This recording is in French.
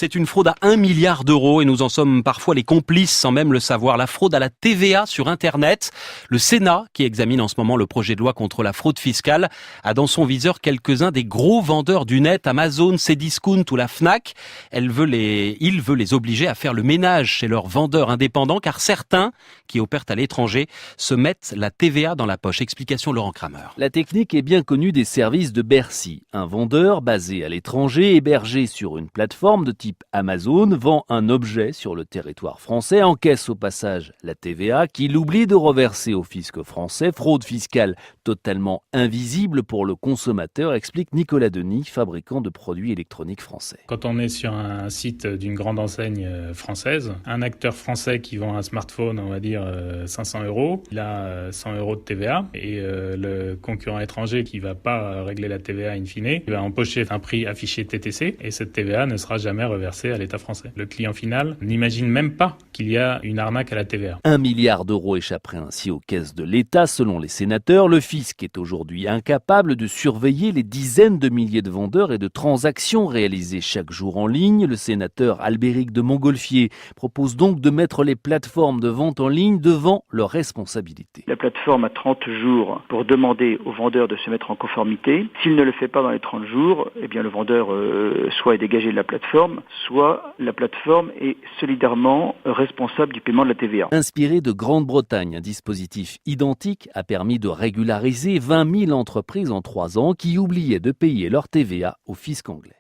C'est une fraude à 1 milliard d'euros et nous en sommes parfois les complices sans même le savoir. La fraude à la TVA sur Internet. Le Sénat, qui examine en ce moment le projet de loi contre la fraude fiscale, a dans son viseur quelques-uns des gros vendeurs du net, Amazon, Cdiscount ou la Fnac. Il veut les obliger à faire le ménage chez leurs vendeurs indépendants car certains, qui opèrent à l'étranger, se mettent la TVA dans la poche. Explication Laurent Kramer. La technique est bien connue des services de Bercy. Un vendeur basé à l'étranger, hébergé sur une plateforme de type Amazon, vend un objet sur le territoire français, encaisse au passage la TVA qu'il oublie de reverser au fisc français. Fraude fiscale totalement invisible pour le consommateur, explique Nicolas Denis, fabricant de produits électroniques français. Quand on est sur un site d'une grande enseigne française, un acteur français qui vend un smartphone, on va dire 500 €, il a 100 € de TVA et le concurrent étranger qui ne va pas régler la TVA in fine, il va empocher un prix affiché TTC et cette TVA ne sera jamais reversée à l'État français. Le client final n'imagine même pas qu'il y a une arnaque à la TVA. 1 milliard d'euros échapperait ainsi aux caisses de l'État, selon les sénateurs. Le fisc est aujourd'hui incapable de surveiller les dizaines de milliers de vendeurs et de transactions réalisées chaque jour en ligne. Le sénateur Albéric de Montgolfier propose donc de mettre les plateformes de vente en ligne devant leurs responsabilités. La plateforme a 30 jours pour demander au vendeur de se mettre en conformité. S'il ne le fait pas dans les 30 jours, eh bien le vendeur soit est dégagé de la plateforme, soit la plateforme est solidairement responsable du paiement de la TVA. Inspiré de Grande-Bretagne, un dispositif identique a permis de régulariser 20 000 entreprises en 3 ans qui oubliaient de payer leur TVA au fisc anglais.